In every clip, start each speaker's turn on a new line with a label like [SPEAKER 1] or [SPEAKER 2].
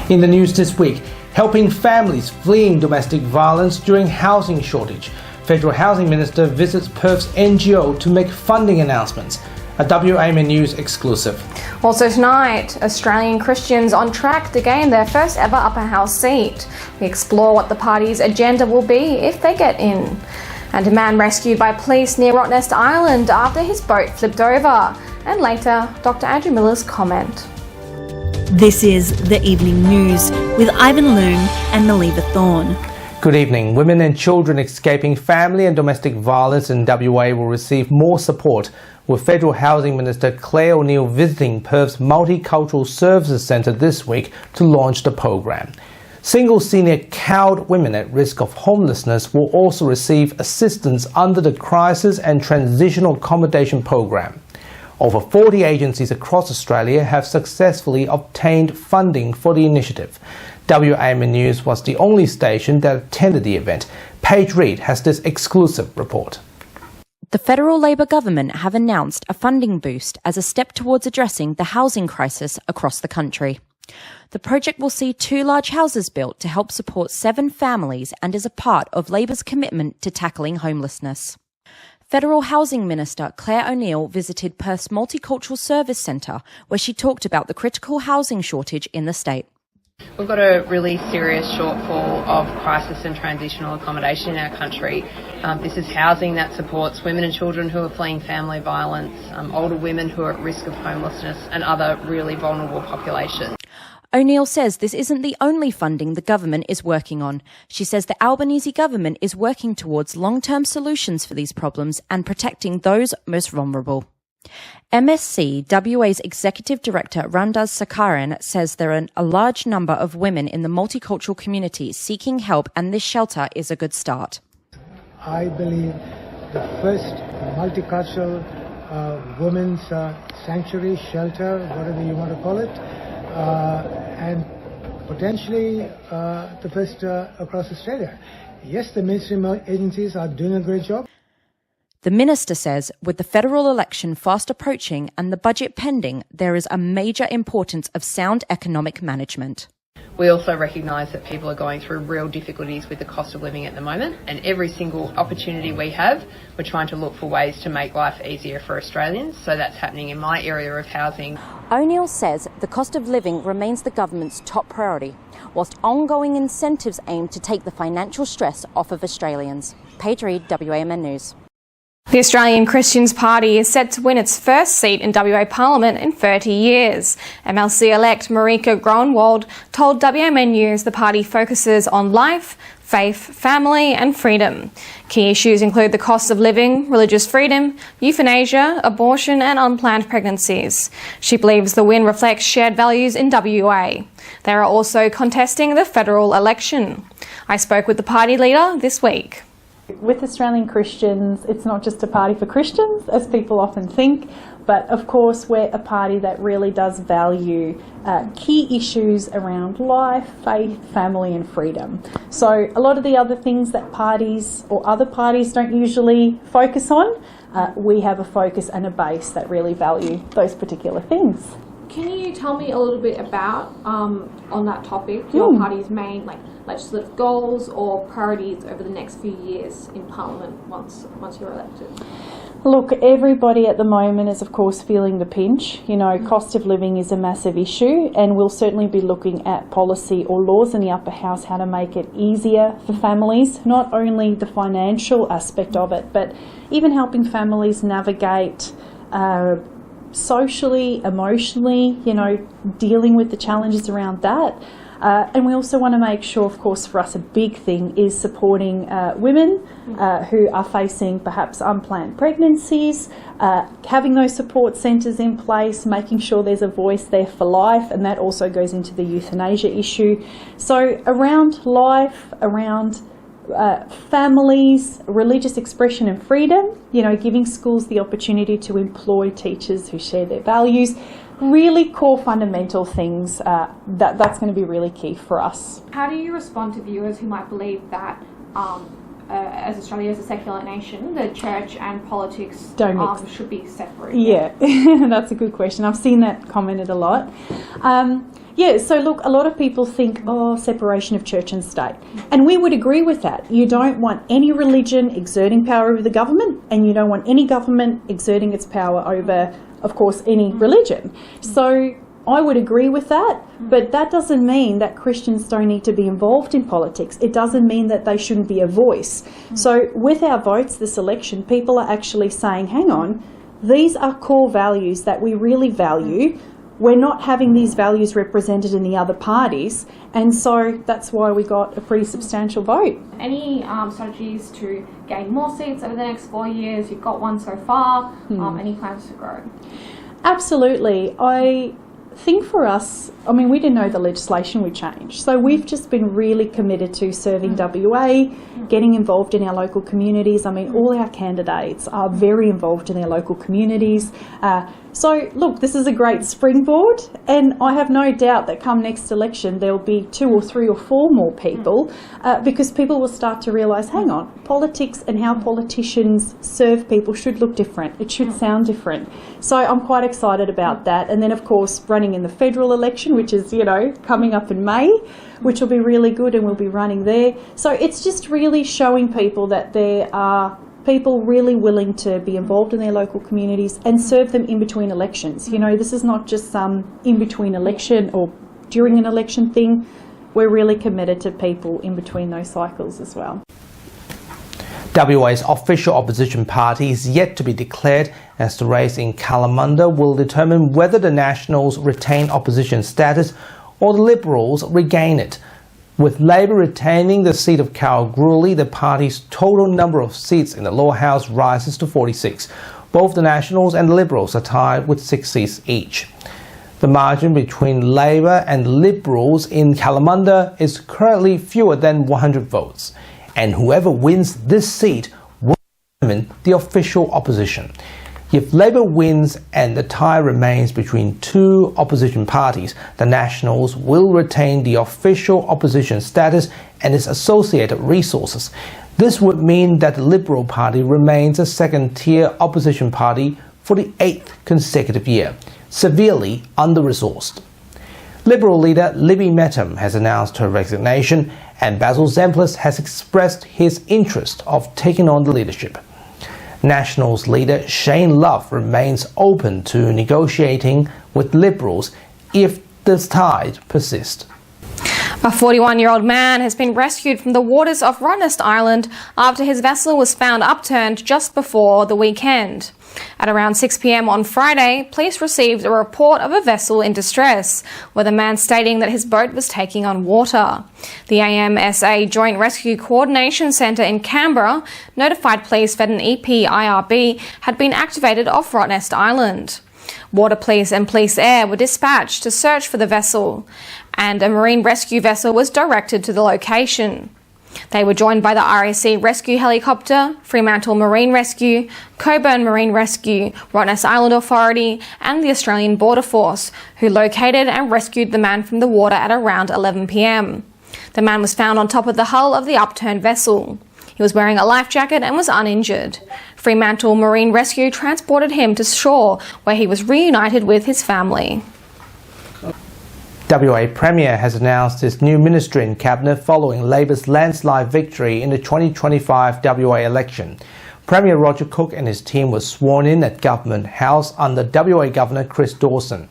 [SPEAKER 1] In the news this week, helping families fleeing domestic violence during housing shortage. Federal Housing Minister visits Perth's NGO to make funding announcements. A WAMN News exclusive.
[SPEAKER 2] Also tonight, Australian Christians on track to gain their first ever upper house seat. We explore what the party's agenda will be if they get in. And a man rescued by police near Rottnest Island after his boat flipped over. And later, Dr. Andrew Miller's comment.
[SPEAKER 3] This is The Evening News with Ivan Loom and Maliva Thorne.
[SPEAKER 1] Good evening. Women and children escaping family and domestic violence in WA will receive more support, with Federal Housing Minister Claire O'Neill visiting Perth's Multicultural Services Centre this week to launch the program. Single senior cowed women at risk of homelessness will also receive assistance under the Crisis and Transitional Accommodation Program. Over 40 agencies across Australia have successfully obtained funding for the initiative. WAMN News was the only station that attended the event. Paige Reid has this exclusive report.
[SPEAKER 3] The federal Labor government have announced a funding boost as a step towards addressing the housing crisis across the country. The project will see 2 large houses built to help support 7 families and is a part of Labor's commitment to tackling homelessness. Federal Housing Minister Claire O'Neill visited Perth's Multicultural Service Centre, where she talked about the critical housing shortage in the state.
[SPEAKER 4] We've got a really serious shortfall of crisis and transitional accommodation in our country. This is housing that supports women and children who are fleeing family violence, older women who are at risk of homelessness and other really vulnerable populations.
[SPEAKER 3] O'Neill says this isn't the only funding the government is working on. She says the Albanese government is working towards long-term solutions for these problems and protecting those most vulnerable. MSC WA's Executive Director Ramdas Sakaran says there are a large number of women in the multicultural community seeking help, and this shelter is a good start.
[SPEAKER 5] I believe the first multicultural women's sanctuary, shelter, whatever you want to call it, and potentially the first across Australia. Yes, the mainstream agencies are doing a great job.
[SPEAKER 3] The minister says with the federal election fast approaching and the budget pending, there is a major importance of sound economic management.
[SPEAKER 4] We also recognise that people are going through real difficulties with the cost of living at the moment, and every single opportunity we have, we're trying to look for ways to make life easier for Australians. So that's happening in my area of housing.
[SPEAKER 3] O'Neill says the cost of living remains the government's top priority, whilst ongoing incentives aim to take the financial stress off of Australians. Paige Reid, WAMN News.
[SPEAKER 2] The Australian Christians Party is set to win its first seat in WA Parliament in 30 years. MLC-elect Marika Groenewald told WAMN News the party focuses on life, faith, family and freedom. Key issues include the cost of living, religious freedom, euthanasia, abortion and unplanned pregnancies. She believes the win reflects shared values in WA. They are also contesting the federal election. I spoke with the party leader this week.
[SPEAKER 6] With Australian Christians, it's not just a party for Christians, as people often think, but of course we're a party that really does value key issues around life, faith, family and freedom. So a lot of the other things that parties or other parties don't usually focus on, we have a focus and a base that really value those particular things.
[SPEAKER 7] Can you tell me a little bit about, on that topic, your party's main legislative goals or priorities over the next few years in Parliament once you're elected?
[SPEAKER 6] Look, everybody at the moment is of course feeling the pinch. You know, cost of living is a massive issue, and we'll certainly be looking at policy or laws in the upper house how to make it easier for families, not only the financial aspect of it, but even helping families navigate socially, emotionally, you know, dealing with the challenges around that. And we also want to make sure, of course, for us a big thing is supporting women who are facing perhaps unplanned pregnancies, having those support centres in place, making sure there's a voice there for life, and that also goes into the euthanasia issue. So around life, around families, religious expression and freedom, you know, giving schools the opportunity to employ teachers who share their values, really core fundamental things, that's going to be really key for us.
[SPEAKER 7] How do you respond to viewers who might believe that as Australia is a secular nation, the church and politics should be separated?
[SPEAKER 6] Yeah, that's a good question. I've seen that commented a lot. So look, a lot of people think, separation of church and state. And we would agree with that. You don't want any religion exerting power over the government, and you don't want any government exerting its power over, of course, any religion. So I would agree with that, but that doesn't mean that Christians don't need to be involved in politics. It doesn't mean that they shouldn't be a voice. So with our votes this election, people are actually saying, hang on, these are core values that we really value. We're not having these values represented in the other parties, and so that's why we got a pretty substantial vote.
[SPEAKER 7] Any strategies to gain more seats over the next 4 years? You've got one so far. Any plans to grow?
[SPEAKER 6] Absolutely. I think for us, I mean, we didn't know the legislation would change. So we've just been really committed to serving WA, getting involved in our local communities. I mean, all our candidates are very involved in their local communities. So look, this is a great springboard, and I have no doubt that come next election there'll be 2 or 3 or 4 more people, because people will start to realise, hang on, politics and how politicians serve people should look different. It should sound different. So I'm quite excited about that. And then of course running in the federal election, which is, coming up in May, which will be really good, and we'll be running there. So it's just really showing people that there are people really willing to be involved in their local communities and serve them in between elections. This is not just some in between election or during an election thing. We're really committed to people in between those cycles as well.
[SPEAKER 1] WA's official opposition party is yet to be declared, as the race in Kalamunda will determine whether the Nationals retain opposition status or the Liberals regain it. With Labor retaining the seat of Kalgoorlie, the party's total number of seats in the lower house rises to 46. Both the Nationals and the Liberals are tied with 6 seats each. The margin between Labor and Liberals in Kalamunda is currently fewer than 100 votes, and whoever wins this seat will determine the official opposition. If Labor wins and the tie remains between 2 opposition parties, the Nationals will retain the official opposition status and its associated resources. This would mean that the Liberal Party remains a second-tier opposition party for the 8th consecutive year, severely under-resourced. Liberal leader Libby Mettam has announced her resignation, and Basil Zemplis has expressed his interest of taking on the leadership. Nationals leader Shane Love remains open to negotiating with Liberals if this tide persists.
[SPEAKER 2] A 41-year-old man has been rescued from the waters of Rottnest Island after his vessel was found upturned just before the weekend. At around 6 p.m. on Friday, police received a report of a vessel in distress, with a man stating that his boat was taking on water. The AMSA Joint Rescue Coordination Centre in Canberra notified police that an EPIRB had been activated off Rottnest Island. Water Police and Police Air were dispatched to search for the vessel, and a marine rescue vessel was directed to the location. They were joined by the RAC Rescue Helicopter, Fremantle Marine Rescue, Coburn Marine Rescue, Rottnest Island Authority and the Australian Border Force, who located and rescued the man from the water at around 11 p.m. The man was found on top of the hull of the upturned vessel. He was wearing a life jacket and was uninjured. Fremantle Marine Rescue transported him to shore, where he was reunited with his family.
[SPEAKER 1] WA Premier has announced his new ministry in Cabinet following Labor's landslide victory in the 2025 WA election. Premier Roger Cook and his team were sworn in at Government House under WA Governor Chris Dawson.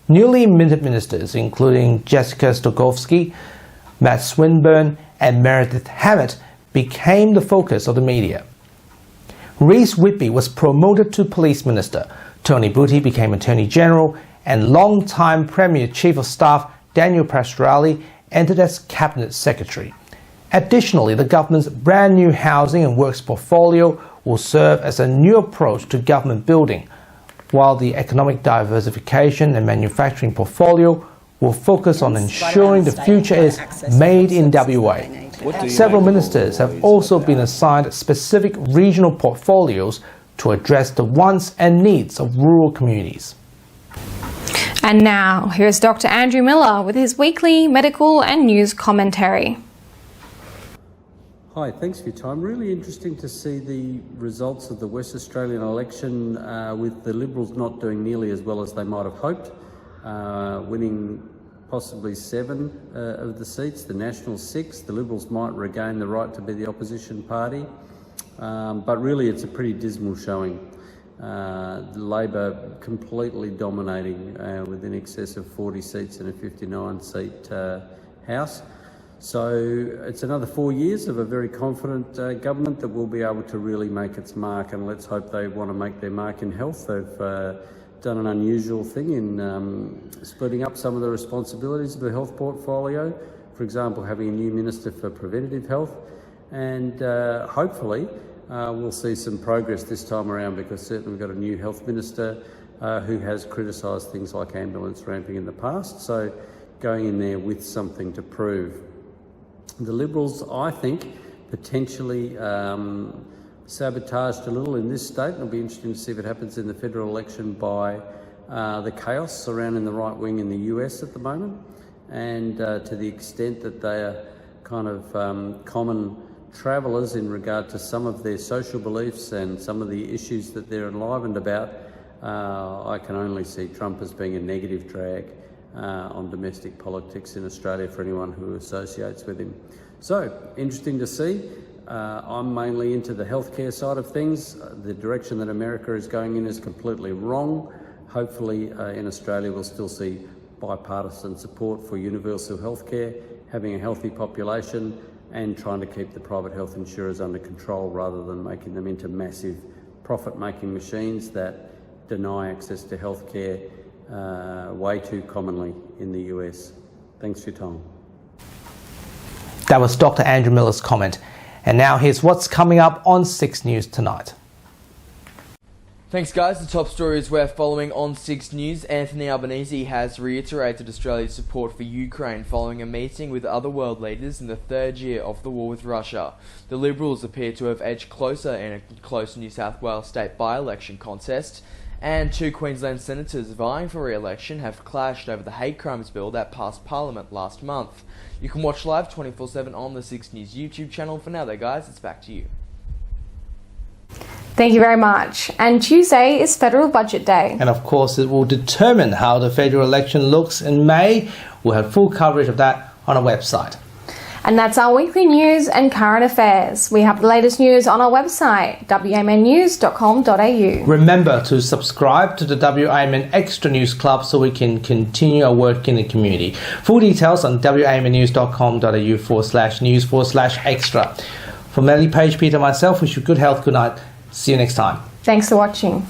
[SPEAKER 1] Newly minted ministers, including Jessica Stokowski, Matt Swinburne and Meredith Hammett, became the focus of the media. Reece Whitby was promoted to Police Minister, Tony Booty became Attorney General, and long-time Premier Chief of Staff Daniel Pastorelli entered as Cabinet Secretary. Additionally, the government's brand new housing and works portfolio will serve as a new approach to government building, while the economic diversification and manufacturing portfolio will focus on ensuring the future is made in WA. Several ministers have also been assigned specific regional portfolios to address the wants and needs of rural communities.
[SPEAKER 2] And now, here's Dr. Andrew Miller with his weekly medical and news commentary.
[SPEAKER 8] Hi, thanks for your time. Really interesting to see the results of the West Australian election with the Liberals not doing nearly as well as they might have hoped, winning possibly 7 of the seats, the Nationals 6. The Liberals might regain the right to be the opposition party, but really it's a pretty dismal showing. Labor completely dominating with in excess of 40 seats in a 59-seat House. So it's another 4 years of a very confident government that will be able to really make its mark, and let's hope they want to make their mark in health. They've done an unusual thing in splitting up some of the responsibilities of the health portfolio, for example having a new Minister for Preventative Health, and hopefully we'll see some progress this time around, because certainly we've got a new Health Minister who has criticised things like ambulance ramping in the past, so going in there with something to prove. The Liberals, I think, potentially sabotaged a little in this state, and it'll be interesting to see if it happens in the federal election by the chaos surrounding the right wing in the US at the moment, and to the extent that they are kind of common travellers in regard to some of their social beliefs and some of the issues that they're enlivened about. I can only see Trump as being a negative drag on domestic politics in Australia for anyone who associates with him. So, interesting to see. I'm mainly into the healthcare side of things. The direction that America is going in is completely wrong. Hopefully in Australia we'll still see bipartisan support for universal healthcare, having a healthy population, and trying to keep the private health insurers under control rather than making them into massive profit-making machines that deny access to healthcare way too commonly in the US. Thanks for your time.
[SPEAKER 1] That was Dr. Andrew Miller's comment. And now here's what's coming up on 6 News tonight.
[SPEAKER 9] Thanks guys, the top stories we're following on 6 News. Anthony Albanese has reiterated Australia's support for Ukraine following a meeting with other world leaders in the 3rd year of the war with Russia. The Liberals appear to have edged closer in a close New South Wales state by-election contest, and 2 Queensland senators vying for re-election have clashed over the hate crimes bill that passed Parliament last month. You can watch live 24/7 on the 6 News YouTube channel. For now though guys, it's back to you.
[SPEAKER 2] Thank you very much. And Tuesday is Federal Budget Day.
[SPEAKER 1] And of course it will determine how the federal election looks in May. We'll have full coverage of that on our website.
[SPEAKER 2] And that's our weekly news and current affairs. We have the latest news on our website, wamnnews.com.au.
[SPEAKER 1] Remember to subscribe to the WAMN Extra News Club so we can continue our work in the community. Full details on wamnnews.com.au/news/extra. For Melly, Paige, Peter, and myself, wish you good health, good night. See you next time.
[SPEAKER 2] Thanks for watching.